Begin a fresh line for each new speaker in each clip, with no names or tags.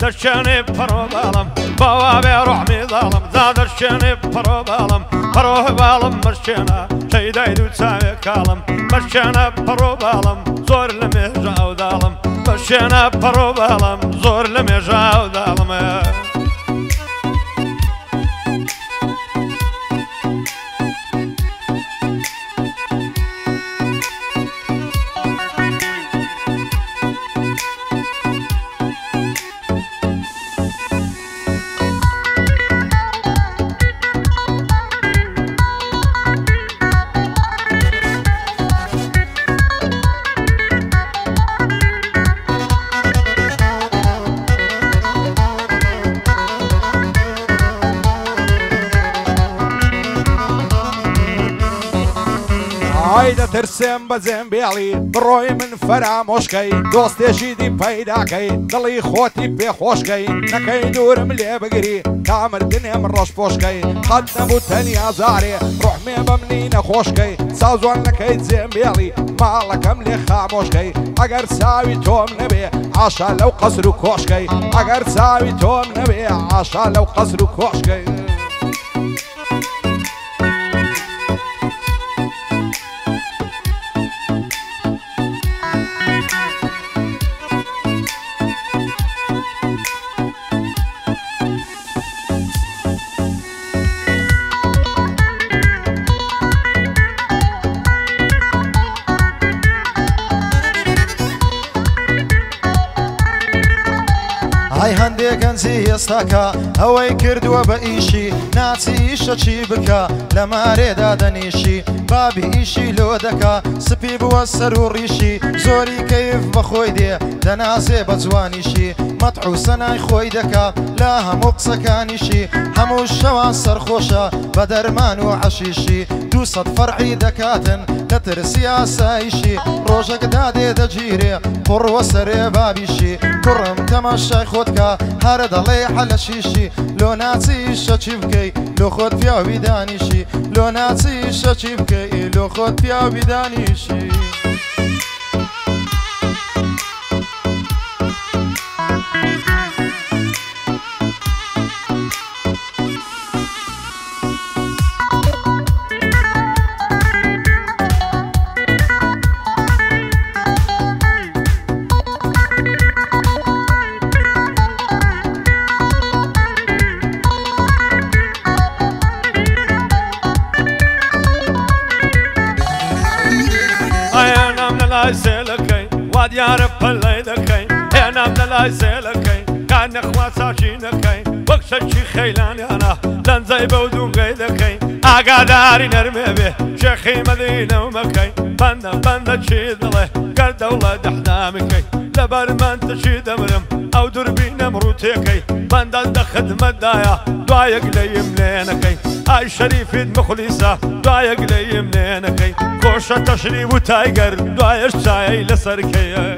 درشني برو بالم بوابي روحمي ظالم زاد درشني برو بالم بروح بالم مرشنا شيداي دو تساوي كالم مرشنا برو بالم زور لميجا ودالم مرشنا برو بالم زور لميجا ودالم
هایده ترسم بزن بیالی بروی من فراموشکی دوستیشی دی پیدا کی دلی خوتی پی خوشکی نکی دورم لی بگری کامر دنیم روش پوشکی قد نبود تنیا زاری روح می بمنی نخوشکی سازوان نکی زن بیالی مالکم لی خاموشکی اگر ساوی توم نبی عاشا لو قصر و کوشکی اگر ساوی توم نبی عاشا لو قصر و کوشکی
هاي هندێک گەنجی ئێستاکە ئەوەی کردووە بە ئیشی ناچی ئیشە چی بکە لە مارێدا دەنیشی بابی ئیشی لۆ دەکا سپی بووە سەر و ڕیشی زۆری کەیف بەخۆی دێ دەناسێ بە جوانیشی مەتح و سەنای خۆی دەکا لە هەموو قسەکانیشی هەموو شەوان سەرخۆشە بە دەرمان و عەشیشی 200 فەرعی دەکاتن لە ترسی ئاسایشی ڕۆژێکدا دێ دەگیرێ قوڕوە سەرێ بابیشی کوڕم تەماشای خۆتکە هەرە دەڵێ حەلەشیشی لۆ ناچی شەچی بکەی لۆ خۆت پیاوی دانیشی لۆ ناچی شەچی بکەی لۆ خۆت پیاوی دانیشی
واديار بلي دكاي انا من لا زلكاي كان اخوات ساكنكاي وقشي خيلاني انا لن زي بودون قيدكاي اقاداري نرمي به شيخي مدينه ومكاي بند تشيد له قال دولة احلامكاي لبرمان تشيد امرم او دربين مروتيكاي بند دخد مدايا دوايق لي منينكاي اي شريف مخلصة دوايق لي منينكاي كوشة تشريب وتايقر دوايش شاي لسركي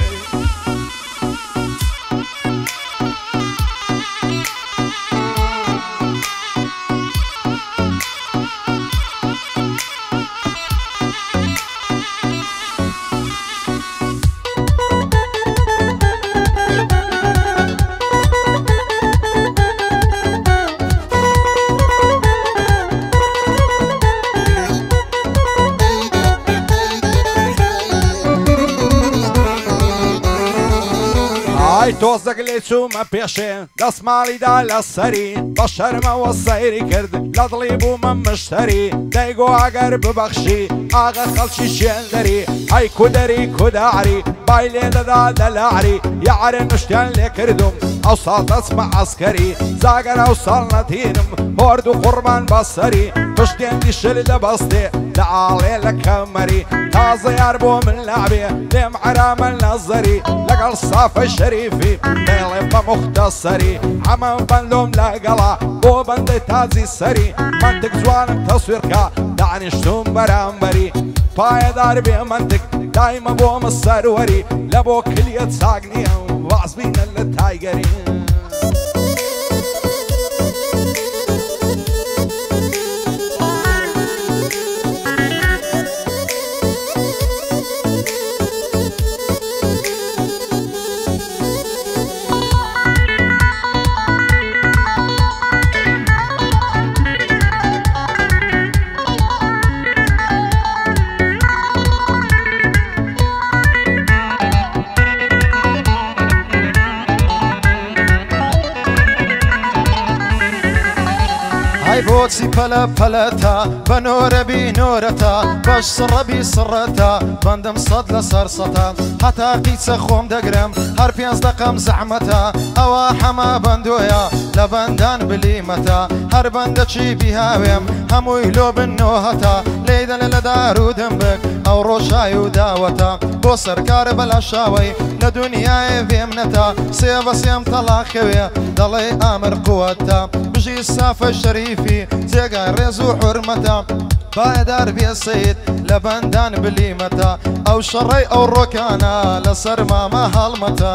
تۆزەک لێ چوومە پێشێ دەسماڵیدا لە سەری بە شەرمەوە سەیری کرد لە دڵی بوومە مشتەری دەیگۆ ئەگەر ببەخشی ئاغا خەڵکی شێندەری ئەی کودەری کوداعری بای لێ دەدا دەلاعری یاعرێ نوشتیان لێ کردوم ئەو ساڵ دەچمە عەسکەری زاگەر ئەو ساڵ نەتینم هۆرد و قوربان بە سەری پشتێندی شل دەبەستێ دەعاڵێ لە کەمەری تازە یار بۆ من لابێ لێم عەرامە نەزەری لەگەڵ سافە شەریفی بێڵێ بە مختەسەری ئەمە بەندۆم لەگەڵا بۆ بەندەی تازی سەری منتک جوانم تەسویرکە دانیشتوم بەرامبەری پایەدار بێ منتک دایمە بۆمە سەروەری لە بۆ کلیە چاک نییە واز بینە لە تایگەری
بۆچی پەلە پەلەتە بە نۆرەبی نۆرەتە بەش سڕەبی سڕەتە بەندم سەد لە سەر سەتە هەتا قیچە خۆم دەگرم هەر 5 دقەم زەحمەتە ئەوە هەما بەندۆیە لە بەندان بلیمەتە هەر بەندەچی بیهاوێم هەمووی لۆ بنۆهەتە لێدەنە لە دارودم بک ئەو ڕۆژای و داوەتە بۆ سەرکارە بەلا شاوەی لە دنیای بێم نەتە سێ بەسێم تەڵاخەوێ دەڵێ ئامر قووەتە بژی سافە شەریفی جێگای ڕێز و حورمەتە پایدار بێ سەید لە بەندان بلیمەتە ئەو شەڕەی ئەو ڕۆکانە لەسەر مامە هەڵمەتە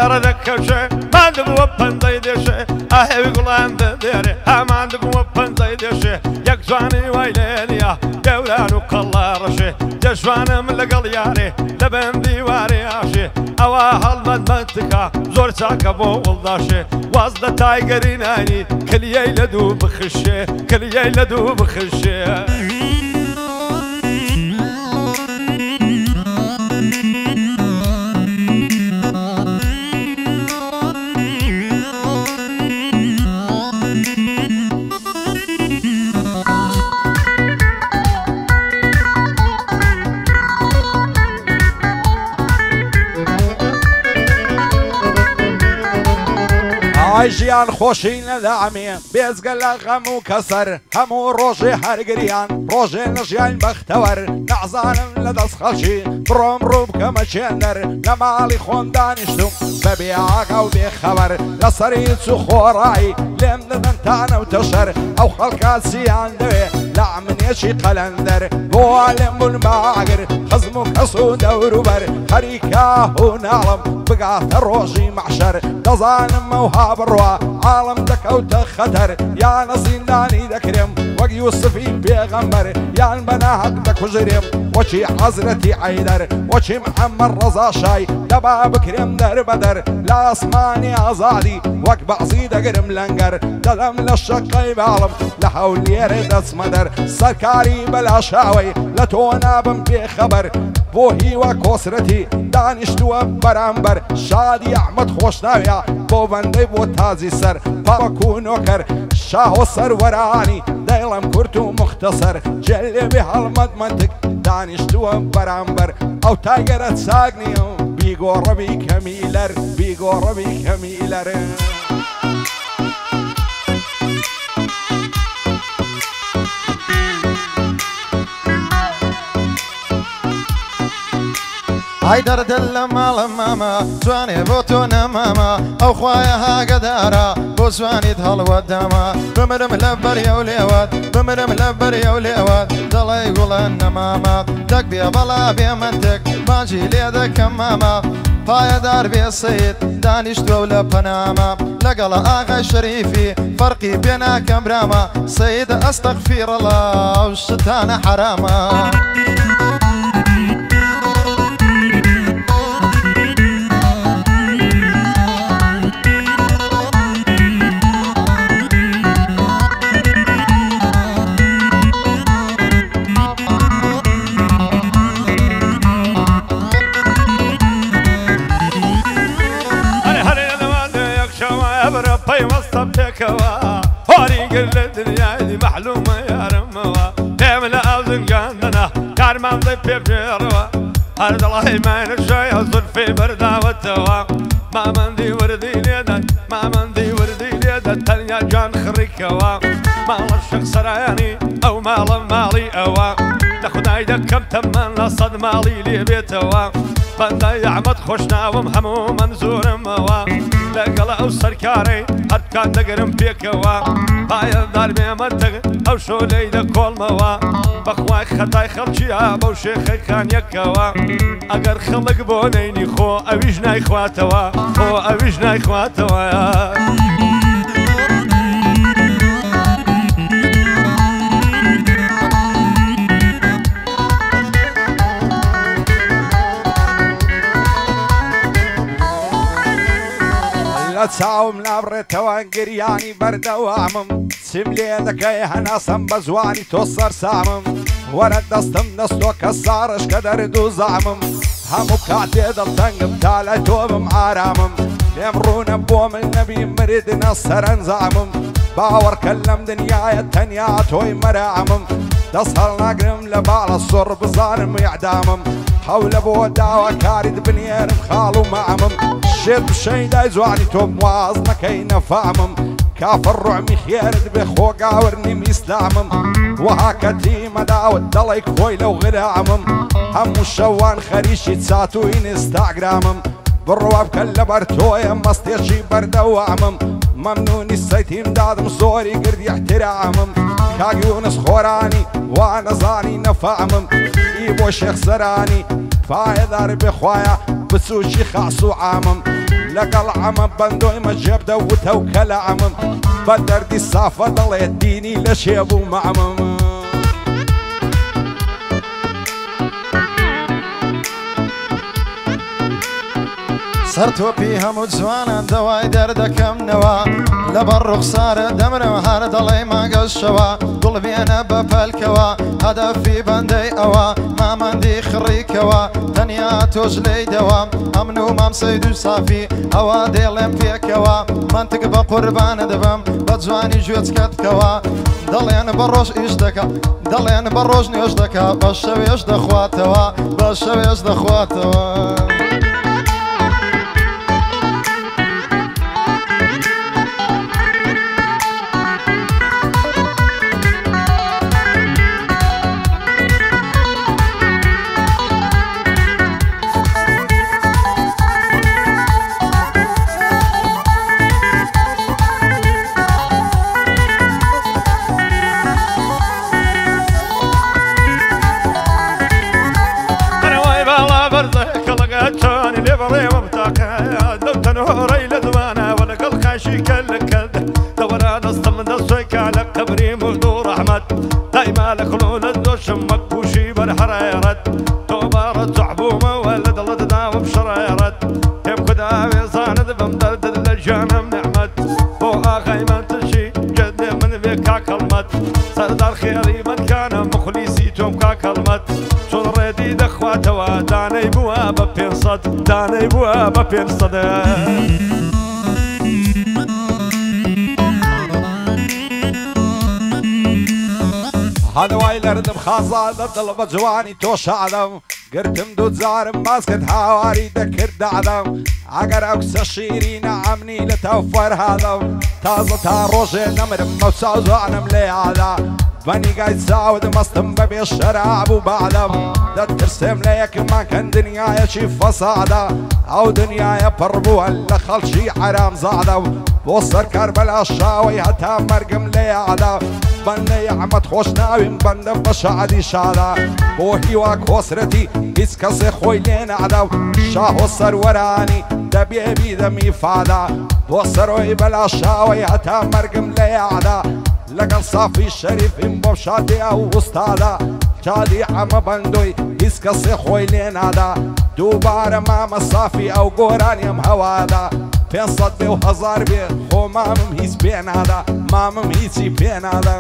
زهر ذكشة ما دبوا بندي دشة أهوي قلان ديري ما دبوا بندي دشة يكزاني ويليا دولان وكلا رشة جشوان من القلياري لبندي واري عشي أوا هالمدمتكا زور ساكبو والداشة وازد تايقرين عيني كل يلدو بخشة كل يلدو بخشة
ژیان خۆشی نەدامێ بێزگە لە غەم و کەسەر هەموو ڕۆژێ هەرگریان ڕۆژێ لە ژیان بەختەوەر نەعزانم لە دەست خەڵکی بڕۆم ڕوو بکەمە چێندەر لە ماڵی خۆم دانیشتم بەبێ ئاگا و بێخەبەر لەسەر هیچ و خۆڕایی لێم دەدەن تانە و تەشەر ئەو خەڵکا چیان دەوێ لە ئەمنێکی قەلەندەر بۆ لێم بوون باگر خزم و کەس و دەوروبەر خەریکا و ناڵم بگاتە ڕۆژی مەحشەر دەزانم ئەوها بڕوا عاڵم دەکەوتە خەتەر یانە زیندانی دەکرێم وەک یوسفی پێغەمبەر یان بەناحەق دەکوژرێم وەچی حەزرەتی عەیدەر وەچی محەممەد ڕەزا شای دەبا بکرێم دەربەدەر لە ئاسمانی ئازادی وەک بەعزی دەگرم لەنگەر دەدەم لە شەقەی باڵم لە هەولێرێ دەچمەدەر سەرکاری بەلاشاوەی لە تۆ نابم پێخەبەر بۆ هیوە کۆسرەتی دانیشتووە بەرامبەر شادی ئەحمەد خۆشناویە بۆ بەندەی بۆ تازی سەر پاوەکو نۆکەر شاو سەروەرانی دەیڵم کورت و مختصر جێلێبێ هەڵمەد منتک دانیشتووە بەرامبەر ئەو تاگەرە چاک نییە و بیگۆڕەبی کەمیلەر بیگۆڕەبی کەمیلەر
هایدەر دل لە ماڵە مامە جوانێ بۆ تۆ نەمامە ئەو خوایە هاگەدارە بۆ جوانیت هەڵوەدامە بمرم لە بەریە و لێوەت بمرم لە بەریە و لێوەت دەڵێ گوڵە نەمامە دەک بێ بەڵا بێ منتک ماجی لێ دەکەم مامە پایەدار بێ سەید دانیشتوە و لە پەنامە لەگەڵە ئاغای شەریفی فەرقی پێ ناکەم برامە سەید ئەستەغفیرڵڵا ئەو شتانە حرامە
هاري قل الدنيا دي محلومة يا رموا تعمل أوزن قندنا كارمان ضيب بجروا هرد الله ما نشوي أصل في بردا والتوا ما مندي وردي ليدا ما مندي وردي ليدا تنيا جان خريكوا مال الشخص راني أو مال مالي أوا تاخد عيدك كم تمن لصد مالي لي بيتوا بندا يعمد خوشنا ومحمو منزور موا لقلا أو سركاري هركان دقرم بيكوا بايا دار بيمتك أو شو ليدا كل موا بەخوای خەتای خەڵکیە بەو شێخەکان یەکەوە ئەگەر خەڵک بۆ نەینی خۆ ئەویش نایخواتەوە خۆ ئەویش نایخواتەوە
لە چاوم نابڕێتەوە گریانی بەردەوامم چیم لێ دەکەی هەناسەم بە جوانی تۆ سەرسامم وەرە دەستم دەستۆ کە ساڕش کە دەرد و زامم هەموو کاتێ دڵتەنگم تا لە تۆ بم ئارامم لێم ڕوونە بۆ من نەبی مردنە سەرنجامم باوەڕکە لەم دنیایە تەنیا تۆی مەرامم دەست هەڵ ناگرم لە باڵە سۆڕ بزانم یعدامم هەولە بۆ داواکاریت بنێرم خاڵ و مامم شێت بشەیدای جوانی تۆ واز نەکەی نەفامم کافر ڕوعمی خێرت بێ خۆگاورنیم ئیسلامم وەها کەتی مەداوت دەڵێک خۆی لەو غرامم هەموو شەوان خەریشی چات و ئینستاگرامم بڕوا بکە لەبەر تۆیە مەستێکی بەردەوامم مەمنونی سەیتیم دادم زۆری گردی احترامم کاگیونس خۆرانی وا نەزانی نەفامم ئی بۆ شێخ سەرانی پایەدار بێخوایە بچووکی خاس و عامم لەگەڵ عەمە بەندۆی مەجێب دەوتە و کەلامم بە دەردی سافە دەڵێت دینی لە شێبوو مەعمم
سەر تۆپی هەموو جوانان دەوای دەردەکەمنەوە لەبەر ڕوخسارە دەمرم هەر دەڵێ ماگەشەوە دڵ بێنە بە پەلکەوە هەدەفی بەندەی ئەوە مامەندی خڕیکەوە تەنیا تۆش لێی دەوام ئەمن و مامسەی دوو سافی ئەوە دێڵێم پێکەوە منتک بە قوربانە دەبم بە جوانی گوێچکە بکەوە دەڵێن بە ڕۆژ ئیش دەکە دەڵێن بە ڕۆژ نوێژ دەکە بە شەوێش دەخواتەوە بە شەوێش دەخواتەوە
دايما لخلول الدوش مكبوشي بالحريرت توبارة صحبومة ولا ضلت داوم بشريرت تم قدامي صاند بمدرد للجانم نعمت فوق خيمة تشي جد من بك كلمت سردار خيري من كان مخلصي توم كلمت شون ردي دخواتوا داني بوابة بينصد داني بوابة بينصد
هەنوای لەردم خازادە دڵ بە جوانی تۆ شادەم گرتم دوو جارم ماسکت هاواری دەکرد دادەم ئەگەر ئەو کسە شیرینە ئەمنی لە تەو فەرهادەم تازە تا ڕۆژێ نەمرم مەوچاو جوانم لێ یادا بەنیگای چاوت مەستم بەبێ شەراب و بادەم دەترسێم لە یەکمان کەن دنیایەکی فەسادە ئەو دنیایە پڕ بووە لە خەڵکی حەرامزادە بۆ سەرکار بەلا شاوەی هەتا مەرگم لێ یادا بەندەی ئەحمەد خۆش ناویم بەندە بە شادی شادا بۆ هیوا کۆسرەتی هیچ کەسێ خۆی لێ نادا و شاه و سەروەرانی دەبێ بیدەمی فادا بۆ سەرۆی بەلا شاوەی هەتا مەرگم لێ یادا لەگەڵ سافی شەریفیم بۆ شادی ئەو وستادا شادی ئەمە بەندۆی هیچ کەسێ خۆی لێ نادا دووبارە مامە سافی ئەو گۆرانیم هەوادا 500 بێ و 1000 بێ خۆ مامم هیچ پێ نادا مامم هیچی پێ نادا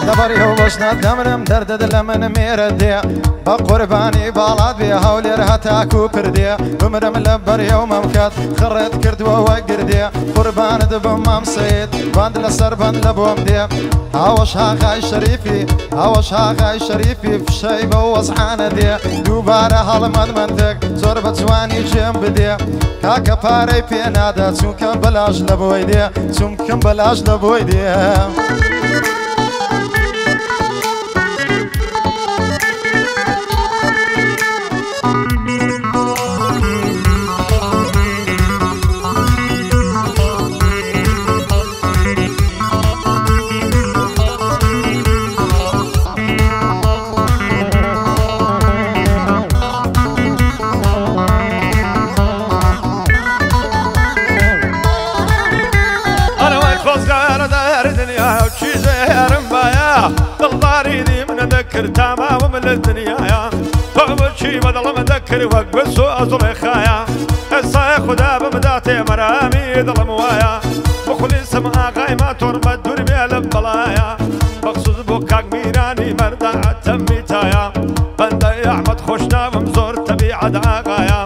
لەبەری ئەو بەشنە دەمرم دەردت لە من مێرە دێ بە قوربانی باڵات بێ هەولێر هەتاکو پردێ بمرم لە بەریەو مەمکات خڕێت کردووە وە گردێ قوربانت بم مام سەید باند لەسەر بەند لە بۆم دێ ئەوەش هاغای شەریفی ئەوەش هاغای شەریفی فشەی بە وەزعانە دێ دووبارە هەڵمەد منتێک زۆر بە جوانی جێم بدێ کاکە پارەی پێ نادا چونکە بەلاژ لە بۆی دێ چونکەم بەلاژ لە بۆی دێ
چی زێرم باە دڵداری دی منە دەکرد تاماوە من لە دنیاە بەچی بەدڵمە دەکرد وەک بس و ئەزڵێ خایە ئێسای خوددا بمدا تێمەرامی دڵم وایە بخلیسم ئاغای ماتۆر بە دووربێ لە بەڵایە بەخسوس بۆ کاک میرانی مەردا ئەتەمیتایە بەندە ئەحمەد خۆشناوم زۆر تەبیعەت ئاغایە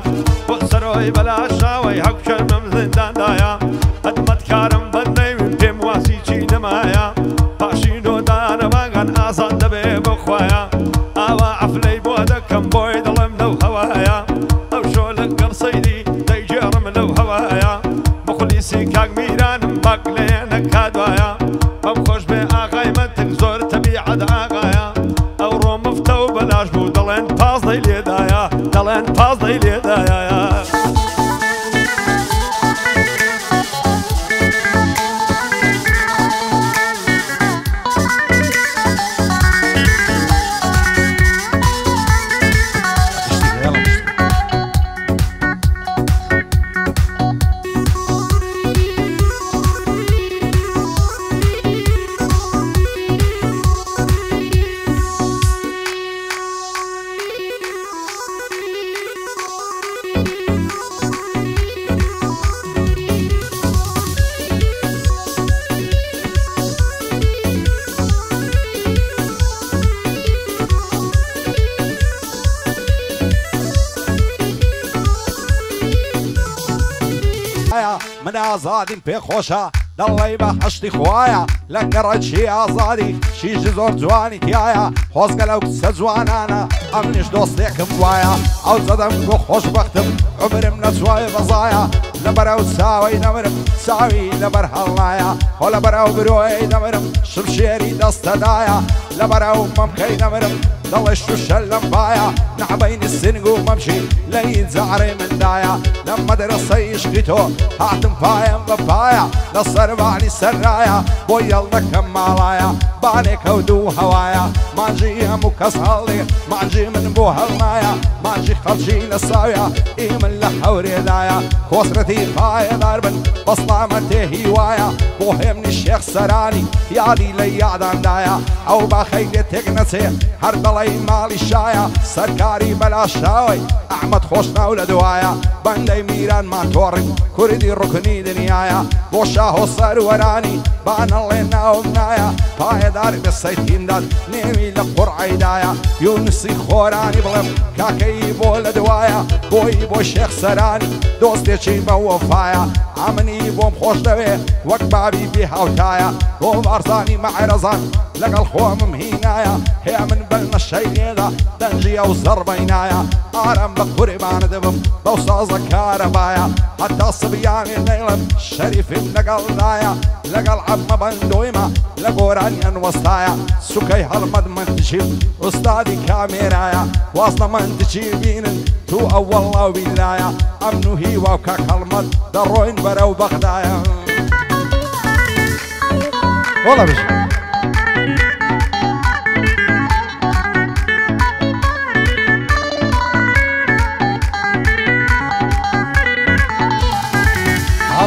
بۆ سەرۆی بەلاشاوەی هەکوشەرمم زینداندایە ئەدمەتکارم بەندەی پێم واسی چی نەمایە پاشی نۆدانەماگەن ئازاد دەبێ بخوایە ئاوا عەفلەی بۆ دەکەم بۆی دڵم لەو هەوایە ئەو شۆ لەگەڵ سەیری دەیگێڕم لەو هەوایە بخلیسی کاک میرانم باک لێنە کادوایە بەم خۆش بێ ئاغای منتک زۆر تەبیعەت ئاغایە ئەوڕۆ مفتە و بەلاش بوو دەڵێن پازدەی لێدایە دەڵێن پازدەی لێدایە
من ئازادیم پێ خۆشە دەڵێ بە حەشتی خوایە لە گەڕەکی ئازادی شیژ زۆر جوانی تایە خۆزگە لەو کچە جوانانە ئەمنیش دۆستێکم وایە ئەو زەدەم بۆ خۆشبەختم عمرم نەچوایە بەزایە لەبەرەو چاوەی نەمرم چاوی لەبەر هەڵنایە خۆ لەبەرەو برۆی نەمرم شمشێری دەستەدایە لەبەرەو مەمکەی نەمرم دەڵێ شوشە لەم باە نەحبەینی سنگ و مەمشی لەی جارێ مندایە لە مەدرسەی عشقی تۆ هاتم پایم بە پایە لە سەربانی سەرایە بۆ یەڵ دەکەم ماڵایە بانێک کەوتوو هەوایە مانجی هەموو کەس هەڵێ مانجی من بۆ هەڵنایە مانجی خەڵکی لە ساویە ئیمن لە حەورێدایە خۆسرەتی پایەدار بن بەسڵامە تێهی وایە بۆ هێمنی شێخ سەرانی یادی لە یاداندایە ئەو باخەی لێ تێک نەچێ هەر دەڵی ماڵی شایە سەرکاری بەلاشاوی ئەحمەد خۆشناو لە دوایە بەندەی میرانمان تۆڕین کوردی ڕوکنی دنیایە بۆ شاه و سەروەرانی بانەڵێ ناوم نایە پایەداری بەسەی تیمداد نێوی لە قوڕعیدایە یونسی خۆرانی بڵێم کاکەی بۆ لە دوایە بۆی بۆ شێخ سەرانی دۆستێکی بە وەفایە ئامنی بۆم خۆش دەوێ وەک بابی بێ هاوتایە بۆ بارزانی مەعرەزان لەگەڵ خۆمم هینایە هەیە من بەل نەشەی لێدا دەنجی ئەو زەڕبەینایە ئارام بە قوربانە دەبم بەو سازە کارەبایە هەتا سبیانی نەیڵم شەریفم لەگەڵدایە لەگەڵ عەممە بەندۆیمە لە گۆرانیان وەستایە سوکەی هەڵمەد من دچیم ئوستادی کامێرایە واستە من دچی بینن تو ئەوەڵ لاو بیلایە ئەمن و هیوا و کاک هەڵمەد دەڕۆین بەرەو بەغدایە
وەڵا بش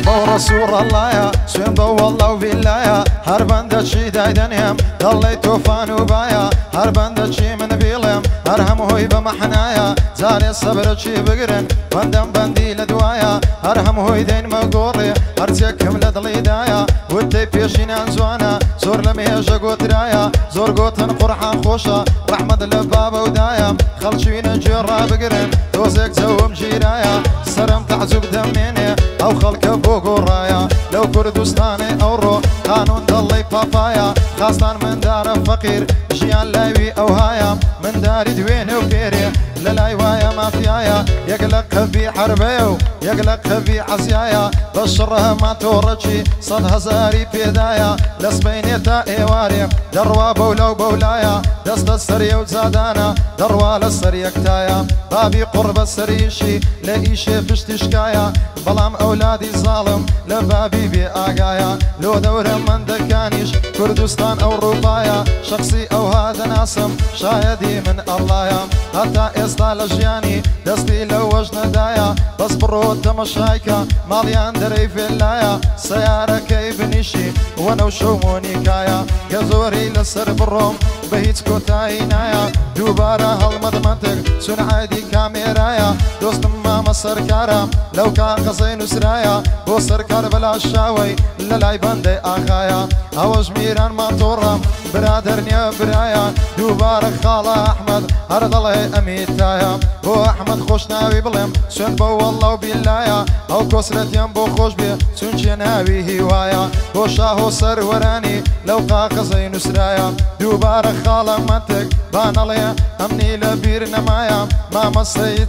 بەو ڕەسوڵ ئەڵایە سوێن بە وەڵا و بیلایە هەر بەندەچی دایدەنێم دەڵێ تۆفان و باە هەر بەندەچی من بیڵێم هەر هەمووی بە مەحنایە جارێ سەبرەچی بگرن بەندەم بەندی لە دوایە هەر هەمووی دەینمە گۆڕێ هەرچێکم لە دڵیدایە وتەی پێشینان جوانە زۆر لە مێژە گۆترایە زۆر گۆتن قورحان خۆشە ڕەحمەد لە بابە و دایە خەڵکیونە گوێڕا بگرن دۆزێک جەوم گیرایە سەرم تەعجوب دەمێنێ ئەو خەڵکە بۆ گۆڕایە لەو کوردستانێ ئەوڕۆ قانون دەڵێ پاپایە خاستان مندارە فەقیر ژیان لاوی ئەوهایە منداری دوێنێ و پێرێ لە لای وایە مافیایە یەک لە قەبی حربەیە و یەک لە قەبی عەزیایە بە شڕە هەما تۆڕەکی سەد هەزاری پێدایە لە سبەینێ تا ئێوارێ دەڕوا بەولەو بەولایە دەستە سەریە و جادانە دەڕوا لە سەر یەکتایە بابی قوڕبە سەریشی لە ئیشێ پشتی شکایە بەڵام ئەولادی زاڵم لە بابی بێ ئاگایە لۆ دەورە مندەکانیش کوردستان ئەوڕوپایە شخصی ئەوها دەناسم شایەدی من ئەڵایە هەتا ئێستا لە ژیانی دەستی لە وەژ نەدایە بەس بڕۆ تەمەشایکە ماڵیان دەرەی فێلایە سەیارەکەی بنیشی وەنە و شەومۆنیکایە گەزۆری لەسەر بڕۆم بە هیچ کۆتایی نایە دووبارە هەڵمەدمەتێک چون عادی کامێرایە دۆستم مامە سەرکارە لەو کاغەزەی نووسرایە بۆ سەرکار بەلا شاوەی لە لای بەندەی ئاخایە ئەوەش میران ماتۆڕە برادەر نییە برایە دووبارە خاڵە ئەحمەد هەر دەڵێ ئەمیتایە بۆ ئەحمەد خۆش ناوی بڵێم سوێن بە وەڵڵە و بیلایە ئەو کۆسرەتیان بۆ خۆش بێ چونچێ ناوی هیوایە بۆ شاه و سەروەرانی لەو قاقەزەی نووسرایە دووبارە خاڵە مەتێک بانەڵێ ئەمنی لە بیر نەمایە مامەسەی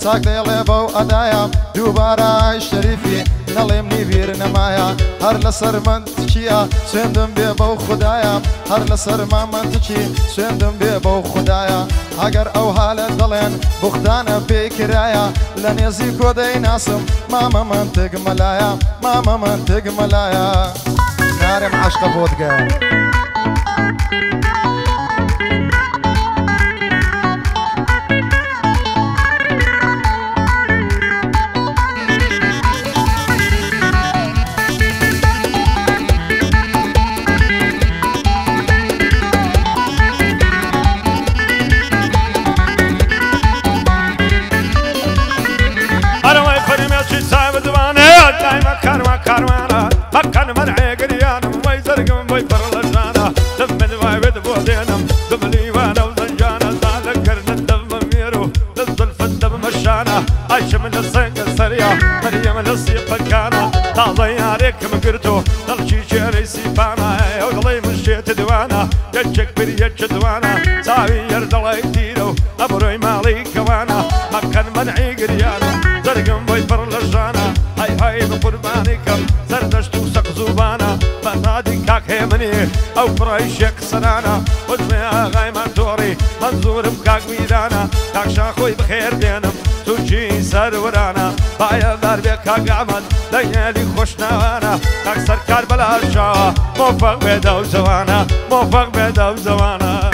چاک دێڵێ بەو ئەدایە دووبارە ئای شەریفی نەڵێم نیبیر نەمایە هەر لەسەر من تچیە سوێندم بێ بەو خوددایە هەر لەسەر مامە تچی سوێندم بێ بەو خوددایە ئەگەر ئەو حالت دەڵێن بوختانە پێی کرایە لە نێزی کۆدەی ناسم مامە من تێگمەلایە مامە من تێگمەلایە نارم عاشقە بۆتگە
كاروانا مكان منعي قريانم ويزرقم ويفرلجانا دمني وايد بودينم دملي وانا وزنجانا ذكرنا الدم ميرو للزلف الدم مشانا عايش من الصيق السريع مريم الصيق كانا طالي عليك مقرتو ضلشي شيري سيبانا وضلي مشيت دوانا يجك بريج دوانا ساوي يردلي كتيرو ابروي مالي كوانا مكان منعي قريانم زرقم ويفرلجانا هاي هاي بقربانكم زردشت وسق زوبانا فنادي كاك هيمني او برايشك سنانا وجمع غاي منتوري منظور بكاك ميدانا كاك شاخوي بخير دينم توجي سر ورانا بايا دار بك كاك عمد ليالي خوشناوانا كاك سركار بلا شاه موفق بيدا وزوانا موفق بيدا وزوانا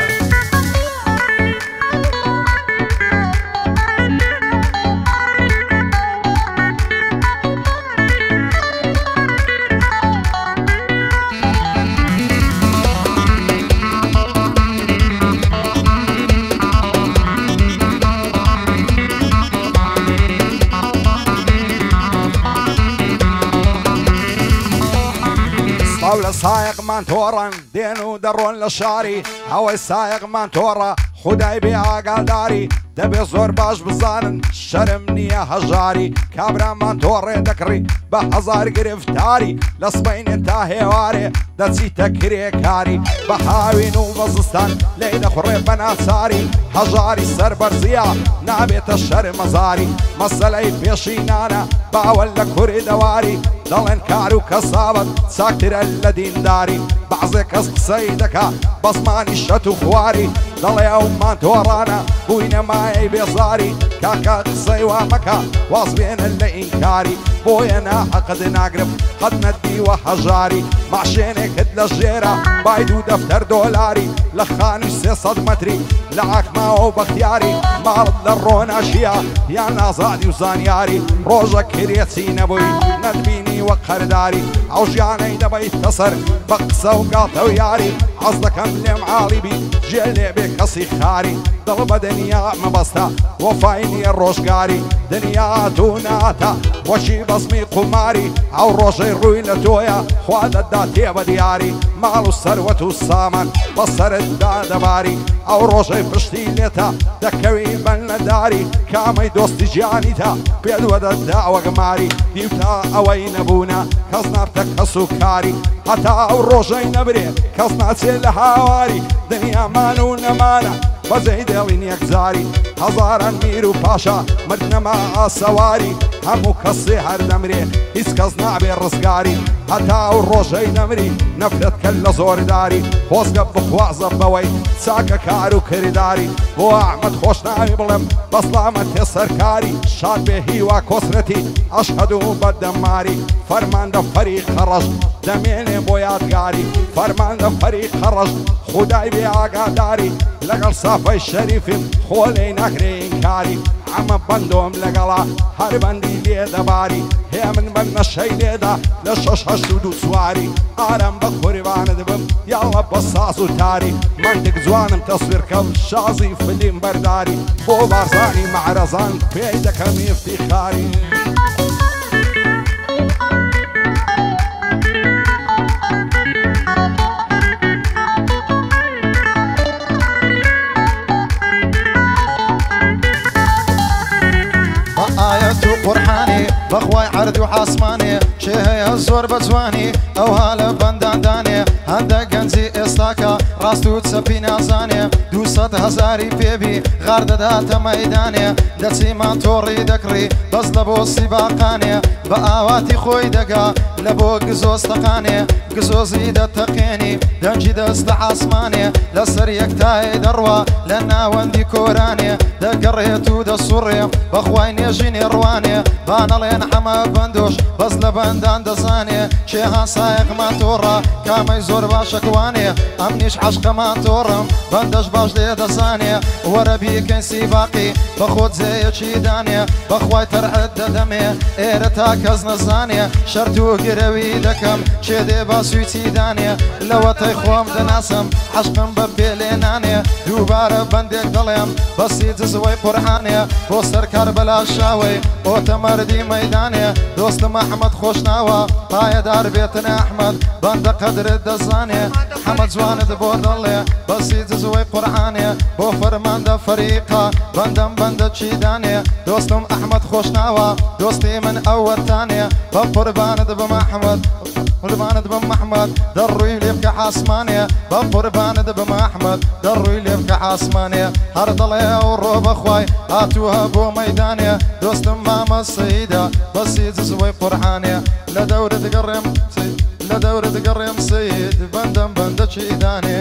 طاولة سايق مانتورا دينو درون للشاري هوا سايق مانتورا خداي بيها قالداري دبي زور باش بزانن شرمني يا هجاري كابرا مانتوري دكري بحزار قرفتاري لصبين انتهي واري دتسي تكري كاري بحاوين وبزستان ليلة خري بناصاري هجاري سر برزيا نابت الشر مزاري مسلي بيشينانا باولا كوري دواري ضلن كارو كصابت ساكتر الذين داري بعضك سيدك بصماني شتو خواري ضل يوم ما تورانا بوينا معي بيصاري كاكا قصي ومكا واصبين اللي انكاري بوينا حقد نقرب قد ندي وحجاري معشينك هدل الجيرة بايدو دفتر دولاري لخاني سي صدمتري لعك ما هو بختياري مارد للرون اشياء يا نازادي وزانياري روجك كريتي نبوي ندبيني وقرداري عوجياني دبي اتصر بقصة وقاطة وياري عصدك املي معالي بي جيلي بكسي خاري ضرب دنيا مبسطة وفايني الروشقاري دنيا دوناتا وشي بصمي قماري او روشي روي لتويا خواد الداتي بدياري مالو الثروة والسامان بصر الدادباري او روشي بشتيلتا دكوي من داري كامي دوستي جانيتا بيد ود الدعوة قماري ديوتا اوي نبونا كزنا بتكسو كاري حتى او روشي نبري كزنا سيل حواري دنيا مانو نمانا وزيد وينيك زاري هزارا ميرو باشا مردنا مع سواري همو كسي هر دمري اسكزنا بالرزقاري حتى الروجي نمري نفلت كل زور داري خوزق بخواز بوي ساكا كارو كريداري بو احمد خوش نامي بلم بسلامت سركاري شاد بهي وكسرتي اشهدو بالدماري فرمان دا فريق خرج دمين بويادقاري فرمان دا فريق خرج خداي بيعقا داري لقل صافي الشريف خولي نكري انكاري ئەمە بەندۆم لەگەڵا هەر بەندی لێ دەباری هێ من بەن نەشەی لێدا لە 6 سواری ئارام بە قوربانت بم یاڵە بە ساز و تاری منتێک جوانم تەسویرکەم شازی فلیم بەرداری بۆ بارزانی مەعرەزان پێی دەکەم ئیفتیخاری
قورحانی بەخوای عەرد و حاسمانێ چێ هەیە زۆر بەجوانی ئەو هالە بەنداندانێ هەندێک گەنجی ئێستاکە ڕاست و چەپی نازانێ 200,000 پێبی غار دەداتە مەیدانێ دەچیمان تۆڕی دەکڕی بەس لە بۆ سیباقانێ بە ئاواتی خۆی دەگا لە بۆ گزۆستەقانێ گزۆزی دەتەقێنی دەنجی دەست لە حاسمانێ لەسەر یەکتای دەڕوا لە ناوەندی کۆرانێ دەگەڕێت و دەسوڕێ بەخوای نێژی نێڕوانێ بانەڵێن ئەمە بەندۆش بەس لە بەندان دەزانێ چێ هاسایەکمان تۆڕە کامەی زۆر باشەکوانێ ئەم نیش عەشقەمان تۆڕم بەندەش باش لێ دەزانێ وەرە بیکەین سیباقی بە خۆت جێیەکی دانێ بەخوای تەرعەت دەدەمێ ئێرە تا کەس نەزانێ شەرت و گرەوی دەکەم چێ دێ بە سویتی دانێ لەوەتەی خۆم دەناسم عەشقم بە پێلێنانێ دووبارە بەندێک دەڵێم بەسی جزوەی قورحانێ بۆ سەرکار بەلا شاوەی ئۆتە مەردی مەیدانێ دۆستم ئەحمەد خۆشناوە پایەدار بێتن ئەحمەد بەندە قەدرت دەزانێ حەمە جوانت بۆ دەڵێ بەسی جزوەی قورحانێ بۆ فەرماندە فەریقا بەندەم بەندە چیدانێ دۆستم ئەحمەد خۆشناوە دۆستی من ئەوەتانێ بە قوربانت بم ئەحمەد قوربانت بم ئەحمەد دەڕووی لێ بکە حاسمانێ بە قوربانت بم ئەحمەد دەڕووی لێ بکە حاسمانێ هەر دەڵێ ئەو ڕۆ بەخوای هاتووە بۆ مەیدانێ دۆستم مامە سەیدا بەسی جزوەی قورحانێ لە دەورە دەگەڕێم سەید بەندەم بەندە چیدانێ